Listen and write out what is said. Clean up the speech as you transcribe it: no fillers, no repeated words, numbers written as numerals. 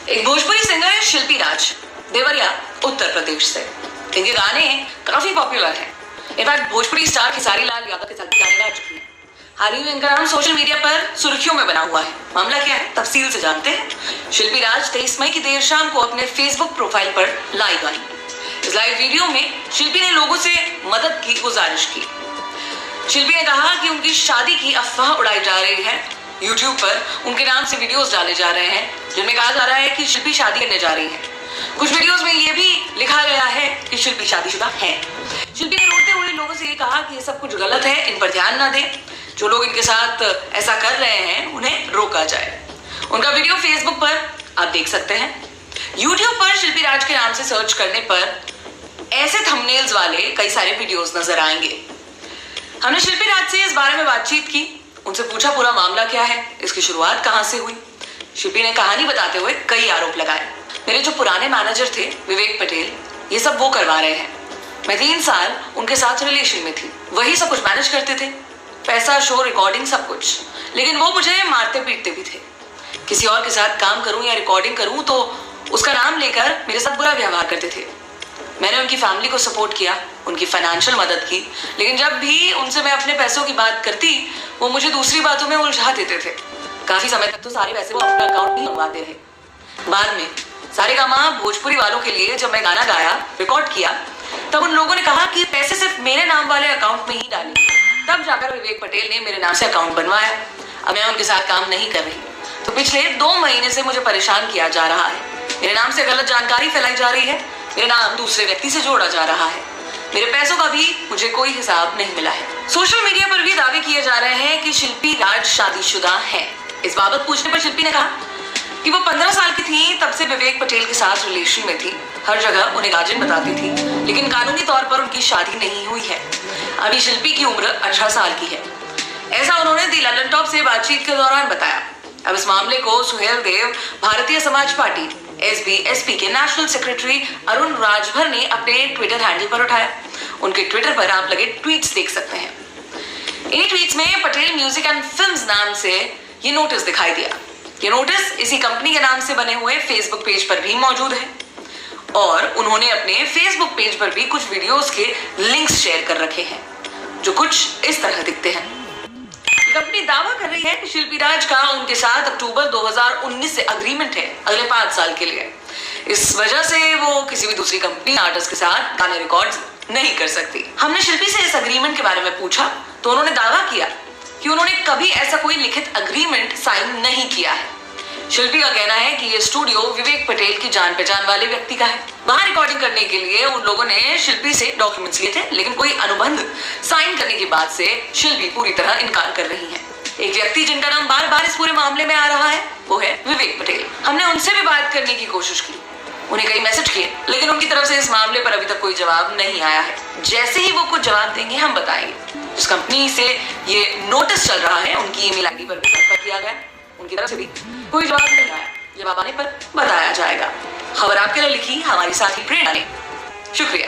एक भोजपुरी सिंगर है शिल्पी राज, देवरिया उत्तर प्रदेश से। इनके गाने काफी पॉपुलर हैं। इनफैक्ट भोजपुरी स्टार खेसारी लाल यादव के साथ भी गाने गा चुकी है। हाल ही में इनका नाम सोशल मीडिया पर सुर्खियों में बना हुआ है। मामला क्या है, तफसील से जानते हैं। शिल्पी राज 23 मई की देर शाम को अपने फेसबुक प्रोफाइल पर लाइव आई। इस लाइव वीडियो में शिल्पी ने लोगों से मदद की गुजारिश की। शिल्पी ने कहा कि उनकी शादी की अफवाह उड़ाई जा रही है। यूट्यूब पर उनके नाम से वीडियोस डाले जा रहे हैं जिनमें कहा जा रहा है कि शिल्पी शादी करने जा रही है। कुछ वीडियोस में ये भी लिखा गया है कि शिल्पी शादीशुदा है। शिल्पी ने रोते हुए लोगों से ये कहा कि ये सब कुछ गलत है, इन पर ध्यान ना दें। जो लोग इनके साथ ऐसा कर रहे हैं उन्हें रोका जाए। उनका वीडियो फेसबुक पर आप देख सकते हैं। यूट्यूब पर शिल्पी राज के नाम से सर्च करने पर ऐसे थंबनेल्स वाले कई सारे वीडियोस नजर आएंगे। हमने शिल्पी राज से इस बारे में बातचीत की, उनसे पूछा पूरा मामला क्या है, इसकी शुरुआत कहां से हुई। शिल्पी ने कहानी बताते हुए कई आरोप लगाए। मेरे जो पुराने मैनेजर थे विवेक पटेल, ये सब वो करवा रहे हैं। मैं 3 साल उनके साथ रिलेशन में थी, वही सब कुछ मैनेज करते थे, पैसा, शो, रिकॉर्डिंग, सब कुछ। लेकिन वो मुझे मारते पीटते भी थे। किसी और के साथ काम करूं या रिकॉर्डिंग करूं तो उसका नाम लेकर मेरे साथ बुरा व्यवहार करते थे। मैंने उनकी फैमिली को सपोर्ट किया, उनकी फाइनेंशियल मदद की, लेकिन जब भी उनसे मैं अपने पैसों की बात करती वो मुझे दूसरी बातों में उलझा देते थे। काफी समय तक तो सारे पैसे वो अपना अकाउंट में मंगवाते रहे। बाद में सारेगामा भोजपुरी वालों के लिए जब मैं गाना गाया, रिकॉर्ड किया, तब उन लोगों ने कहा कि पैसे सिर्फ मेरे नाम वाले अकाउंट में ही डालेंगे। तब जाकर विवेक पटेल ने मेरे नाम से अकाउंट बनवाया। अब मैं उनके साथ काम नहीं कर रही, तो पिछले 2 महीने से मुझे परेशान किया जा रहा है। मेरे नाम से गलत जानकारी फैलाई जा रही है, मेरा नाम दूसरे व्यक्ति से जोड़ा जा रहा है। मेरे पैसों का भी मुझे कोई हिसाब नहीं मिला है। सोशल मीडिया पर भी दावे किए जा रहे हैं कि शिल्पी राज शादीशुदा है। इस बाबत पूछने पर शिल्पी ने कहा कि वो 15 साल की थी तब से विवेक पटेल के साथ रिलेशन में थी। हर जगह उन्हें गार्जियन बताती थी, लेकिन कानूनी तौर पर उनकी शादी नहीं हुई है। अभी शिल्पी की उम्र 18 साल की है। ऐसा उन्होंने दी लंदन टॉप से बातचीत के दौरान बताया। अब इस मामले को सुहेल देव, भारतीय समाज पार्टी SBSP के नेशनल सेक्रेटरी अरुण राजभर ने अपने ट्विटर हैंडल पर उठाया। उनके ट्विटर पर आप लगे ट्वीट्स देख सकते हैं। इन ट्वीट्स में पटेल म्यूजिक एंड फिल्म्स नाम से ये नोटिस दिखाई दिया। ये नोटिस इसी कंपनी के नाम से बने हुए फेसबुक पेज पर भी मौजूद है और उन्होंने अपने फेसबुक पेज पर भी कुछ वीडियोस के लिंक्स शेयर कर रखे हैं जो कुछ इस तरह दिखते हैं। कंपनी दावा कर रही है कि शिल्पी राज का उनके साथ अक्टूबर 2019 से अग्रीमेंट है अगले 5 साल के लिए। इस वजह से वो किसी भी दूसरी कंपनी आर्टिस्ट के साथ गाने रिकॉर्ड नहीं कर सकती। हमने शिल्पी से इस अग्रीमेंट के बारे में पूछा तो उन्होंने दावा किया कि उन्होंने कभी ऐसा कोई लिखित अग्रीमेंट साइन नहीं किया है। शिल्पी का कहना है कि ये स्टूडियो विवेक पटेल की जान पहचान वाले व्यक्ति का है। वहां रिकॉर्डिंग करने के लिए उन लोगों ने शिल्पी से डॉक्यूमेंट्स लिए थे, लेकिन कोई अनुबंध साइन करने की बात से शिल्पी पूरी तरह इनकार कर रही है। एक व्यक्ति जिनका नाम बार बार इस पूरे मामले में आ रहा है वो है विवेक पटेल। हमने उनसे भी बात करने की कोशिश की, उन्हें कई मैसेज किए, लेकिन उनकी तरफ से इस मामले पर अभी तक कोई जवाब नहीं आया है। जैसे ही वो कुछ जवाब देंगे हम बताएंगे। जिस कंपनी से ये नोटिस चल रहा है उनकी ईमेल आईडी पर भी संपर्क किया गया, उनकी तरफ से भी कोई जवाब नहीं आया। जवाब आने पर बताया जाएगा। खबर आपके लिए लिखी हमारी साथी प्रेरणा ने। शुक्रिया।